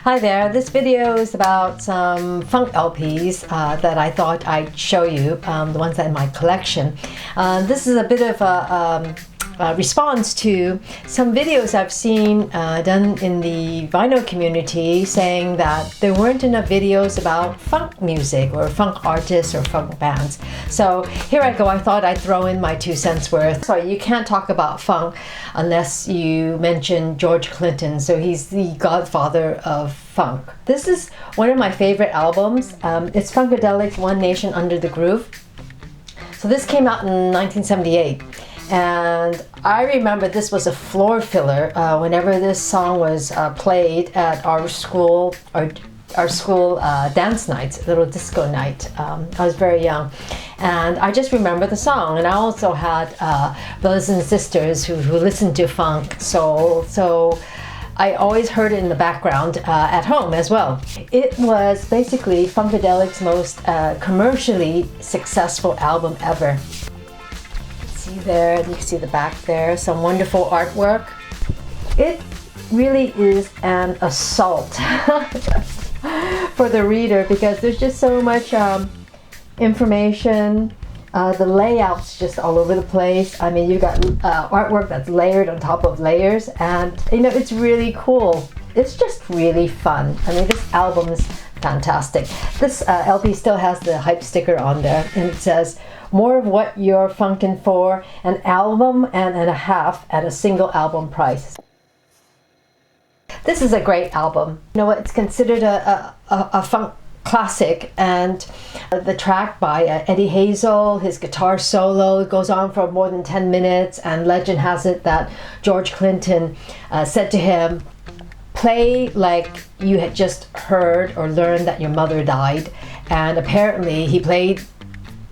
Hi there, this video is about some funk LPs that I thought I'd show you, the ones that are in my collection. This is a bit of a response to some videos I've seen done in the vinyl community saying that there weren't enough videos about funk music or funk artists or funk bands. So here I go, I thought I'd throw in my 2 cents worth. So you can't talk about funk unless you mention George Clinton, so he's the godfather of funk. This is one of my favorite albums. It's Funkadelic, One Nation Under the Groove. So this came out in 1978. And I remember this was a floor filler whenever this song was played at our school dance nights, little disco night. I was very young, and I just remember the song. And I also had brothers and sisters who listened to funk, so I always heard it in the background at home as well. It was basically Funkadelic's most commercially successful album ever. See there, you can see the back there, some wonderful artwork. It really is an assault for the reader because there's just so much information. The layout's just all over the place. I mean, you've got artwork that's layered on top of layers, and you know, it's really cool. It's just really fun. I mean, this album is fantastic. This LP still has the hype sticker on there, and it says, "More of what you're funkin' for, an album and a half at a single album price." This is a great album. You know what? It's considered a funk classic, and the track by Eddie Hazel, his guitar solo goes on for more than 10 minutes, and legend has it that George Clinton said to him, "Play like you had just heard or learned that your mother died." And apparently he played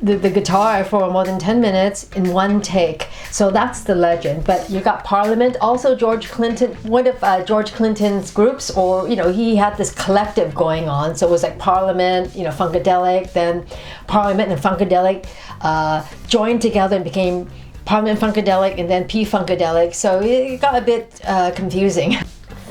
the guitar for more than 10 minutes in one take. So that's the legend. But you got Parliament, also George Clinton, one of George Clinton's groups, or you know, he had this collective going on. So it was like Parliament, you know, Funkadelic, then Parliament and Funkadelic joined together and became Parliament Funkadelic, and then P Funkadelic. So it got a bit confusing.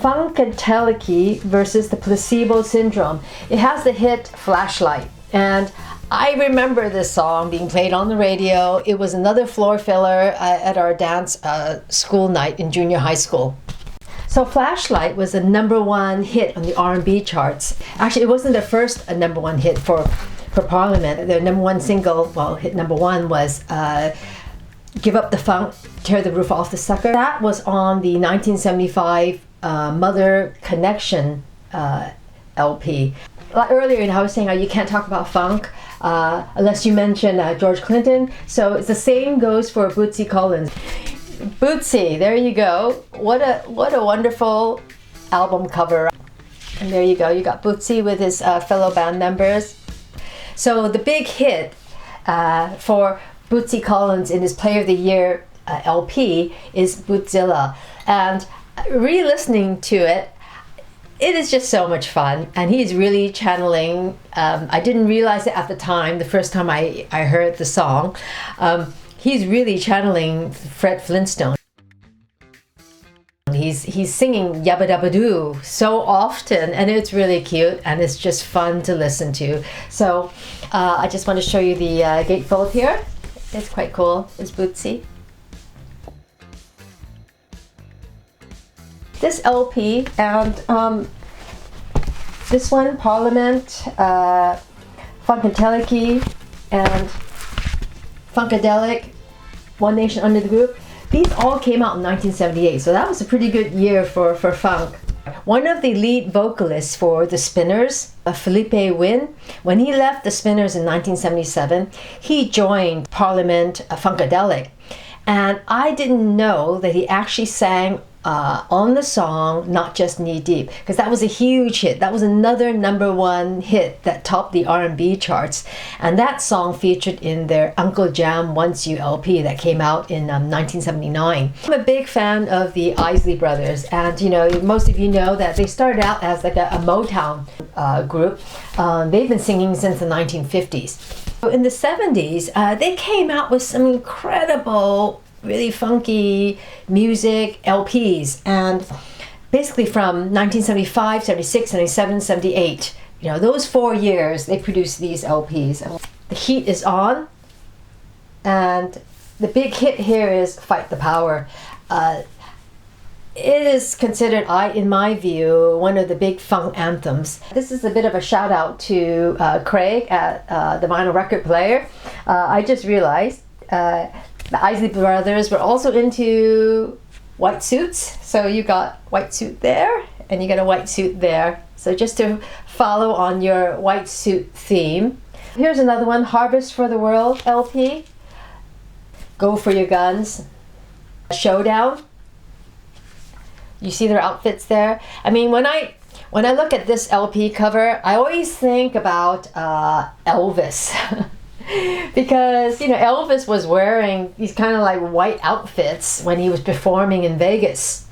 Funkadelic versus the Placebo Syndrome. It has the hit Flashlight, and I remember this song being played on the radio. It was another floor filler at our dance school night in junior high school. So Flashlight was a #1 hit on the R&B charts. Actually, it wasn't the first #1 hit for Parliament. Their #1 single, well, hit #1 was Give Up the Funk, Tear the Roof Off the Sucker. That was on the 1975 Mother Connection LP. Like earlier, I was saying how you can't talk about funk unless you mention George Clinton. So it's the same goes for Bootsy Collins. Bootsy, there you go. What a wonderful album cover. And there you go. You got Bootsy with his fellow band members. So the big hit for Bootsy Collins in his Player of the Year LP is Bootzilla. And re-listening to it, it is just so much fun, and he's really channeling, I didn't realize it at the time, the first time I heard the song, he's really channeling Fred Flintstone. He's singing Yabba Dabba Doo so often, and it's really cute, and it's just fun to listen to. So I just want to show you the gatefold here. It's quite cool. It's Bootsy. This LP and this one, Parliament, Funkadelic, and Funkadelic, One Nation Under the Groove, these all came out in 1978, so that was a pretty good year for funk. One of the lead vocalists for the Spinners, Philippe Wynne, when he left the Spinners in 1977, he joined Parliament, Funkadelic. And I didn't know that he actually sang on the song Not Just Knee Deep, because that was a huge hit. That was another #1 hit that topped the R&B charts, and that song featured in their Uncle Jam Wants You LP that came out in 1979. I'm a big fan of the Isley brothers, and you know, most of you know that they started out as like a Motown group. They've been singing since the 1950s. In the 70s, they came out with some incredible, really funky music LPs, and basically from 1975, 76, 77, 78. You know, those 4 years they produced these LPs. The heat is on, and the big hit here is Fight the Power. It is considered, in my view, one of the big funk anthems. This is a bit of a shout out to Craig at the vinyl record player. I just realized the Isley brothers were also into white suits. So you got white suit there, and you got a white suit there. So just to follow on your white suit theme. Here's another one, Harvest for the World LP. Go for Your Guns. Showdown. You see their outfits there. I mean, when I look at this LP cover, I always think about Elvis. Because, you know, Elvis was wearing these kind of like white outfits when he was performing in Vegas.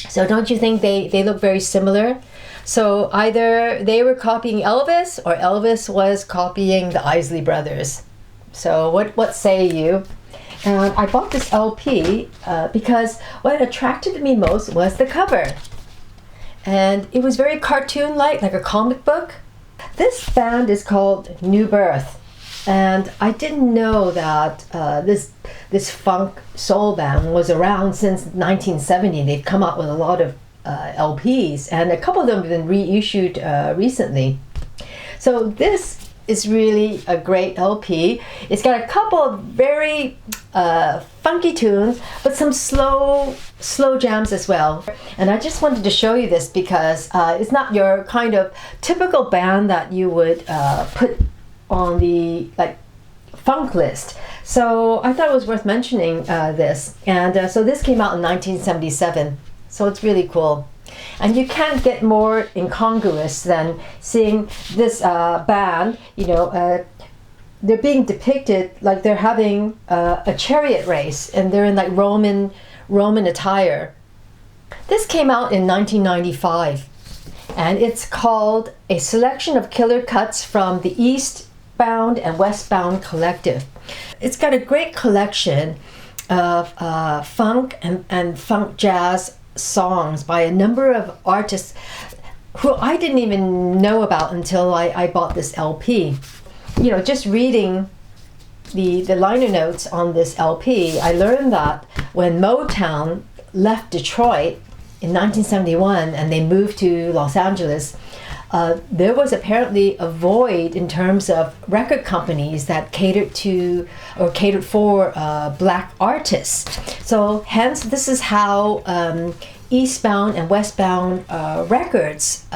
So don't you think they look very similar? So either they were copying Elvis or Elvis was copying the Isley brothers. So what say you? And I bought this LP because what attracted me most was the cover. And it was very cartoon-like, like a comic book. This band is called New Birth. And I didn't know that this funk soul band was around since 1970. They've come out with a lot of LPs, and a couple of them have been reissued recently. So this is really a great LP. It's got a couple of very funky tunes, but some slow jams as well. And I just wanted to show you this because it's not your kind of typical band that you would put on the like funk list. So I thought it was worth mentioning this. And so this came out in 1977. So it's really cool. And you can't get more incongruous than seeing this band, you know, they're being depicted like they're having a chariot race, and they're in like Roman attire. This came out in 1995, and it's called A Selection of Killer Cuts from the Eastbound and Westbound Collective. It's got a great collection of funk and funk jazz songs by a number of artists who I didn't even know about until I bought this LP. You know, just reading the liner notes on this LP, I learned that when Motown left Detroit in 1971 and they moved to Los Angeles, there was apparently a void in terms of record companies that catered to or catered for black artists. So hence this is how Eastbound and Westbound records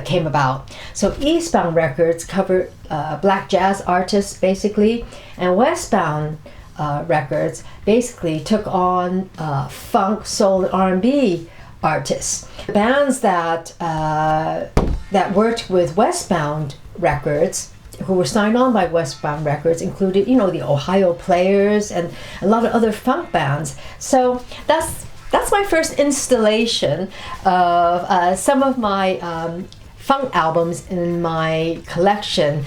came about. So Eastbound records covered black jazz artists basically, and Westbound records basically took on funk, soul, and R&B artists. The bands that worked with Westbound records, who were signed on by Westbound records, included, you know, the Ohio Players and a lot of other funk bands. So that's my first installation of some of my funk albums in my collection.